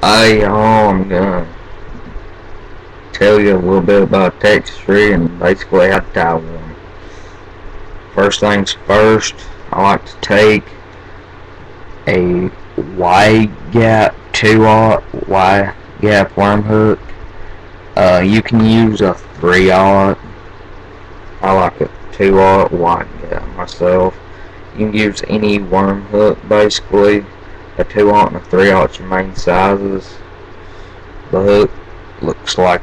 I'm gonna tell you a little bit about Texas rig and basically how to tie one. First things first, I like to take a wide gap 2/0 wide gap worm hook. You can use a 3/0. I like a 2/0 wide gap myself. You can use any worm hook basically. A 2/0 and a 3/0 is your main sizes. The hook looks like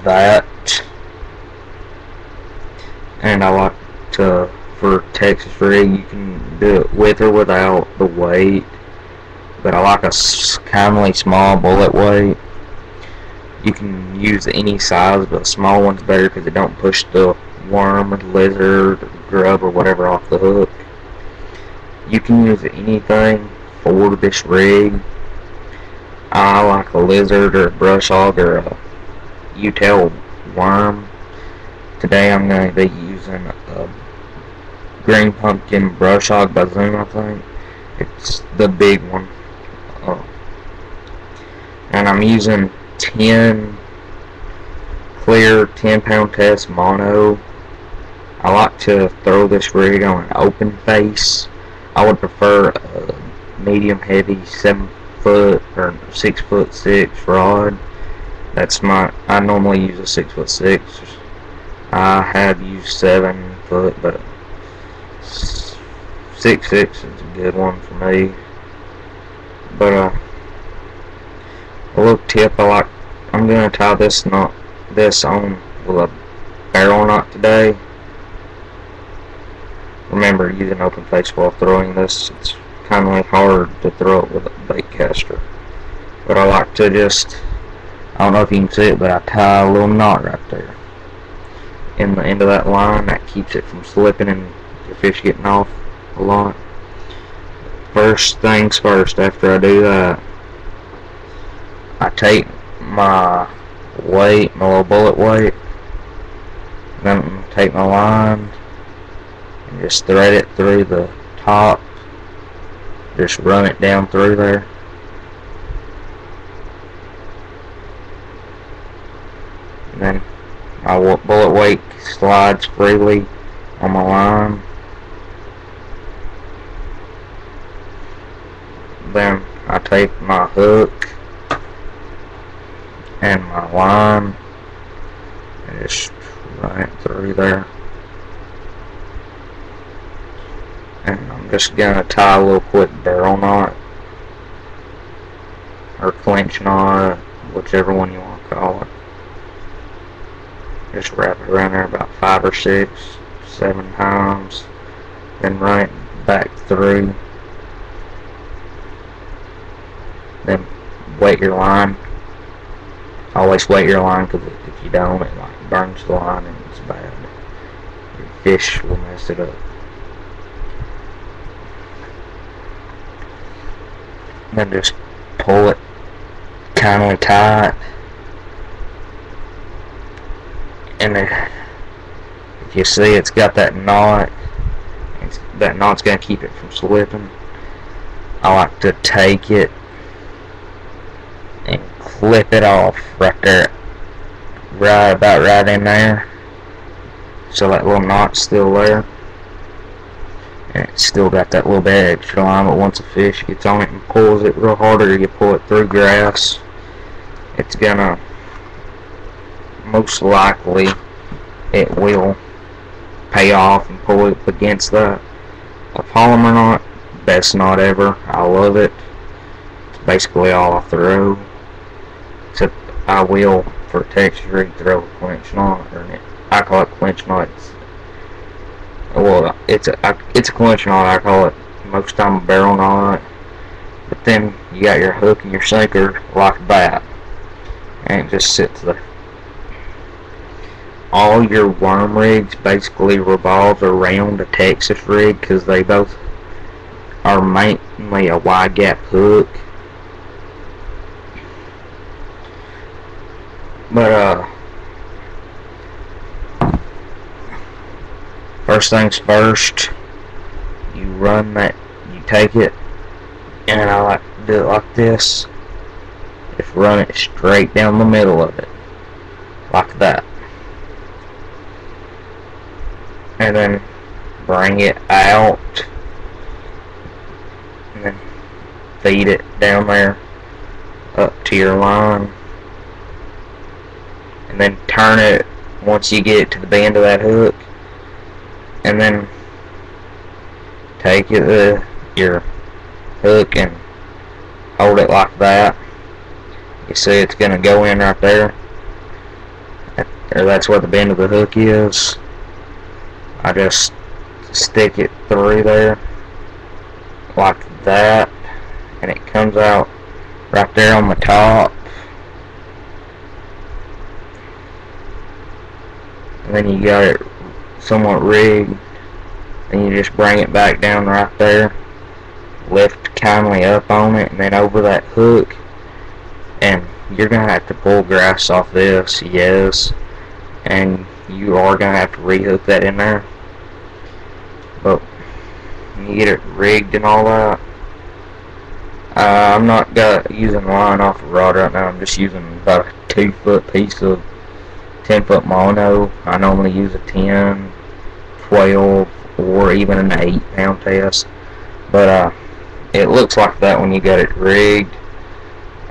that, and I like to, for Texas rig, you can do it with or without the weight, but I like a kindly small bullet weight. You can use any size, but a small one's better because it don't push the worm or lizard or grub or whatever off the hook. You can use anything for this rig. I like a lizard or a brush hog or a U-tail worm. Today I'm going to be using a green pumpkin brush hog by Zoom, I think. It's the big one. And I'm using 10 clear 10-pound test mono. I like to throw this rig on an open face. I would prefer a medium heavy 7-foot or 6'6" rod. I normally use a 6'6". I have used 7-foot, but 6'6" is a good one for me. But a little tip I'm gonna tie this on with a barrel knot today. Remember, using open face while throwing this. It's kind of hard to throw it with a bait caster. But I like to I don't know if you can see it, but I tie a little knot right there in the end of that line. That keeps it from slipping and your fish getting off a lot. First things first, after I do that, I take my weight, my little bullet weight, then take my line and just thread it through the top. Just run it down through there. And then my bullet weight slides freely on my line. Then I take my hook and my line and just run it through there. And I'm just gonna tie a little quick barrel knot or clinch knot, whichever one you want to call it. Just wrap it around there about 5 or 6, 7 times, then run it back through. Then weight your line. Always weight your line, because if you don't, it like burns the line and it's bad. Your fish will mess it up. Then just pull it kindly tight, and then if you see it's got that knot, that knot's going to keep it from slipping. I like to take it and clip it off right there, about right in there, so that little knot's still there. And it's still got that little bit of extra line, but once a fish gets on it and pulls it real hard, or you pull it through grass, it's gonna, most likely, it will pay off and pull it up against that. A polymer knot, best knot ever. I love it. It's basically all I throw, except I will, for Texas rig, throw a clinch knot, I call it clinch knot. Well, it's a clinch knot. I call it most time a barrel knot. But then you got your hook and your sinker like that, and it just sits there. All your worm rigs basically revolve around a Texas rig, because they both are mainly a wide gap hook. But first things first, you take it, and I like to do it like this. just run it straight down the middle of it, like that. And then bring it out, and then feed it down there up to your line, and then turn it once you get it to the bend of that hook, and then take your hook and hold it like that. You see it's going to go in right there, or that's where the bend of the hook is. I just stick it through there like that, and it comes out right there on the top. And then you got it somewhat rigged, and you just bring it back down right there, lift kindly up on it, and then over that hook. And you're gonna have to pull grass off this, yes, and you are gonna have to rehook that in there. But when you get it rigged and all that, I'm not using line off a rod right now. I'm just using about a 2-foot piece of 10-foot mono. I normally use a 10, 12, or even an 8-pound test. But it looks like that when you got it rigged.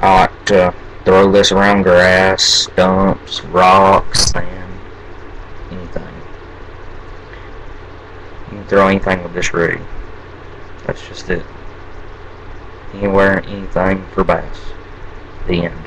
I like to throw this around grass, stumps, rocks, sand, anything. You can throw anything with this rig. That's just it. Anywhere, anything for bass. The end.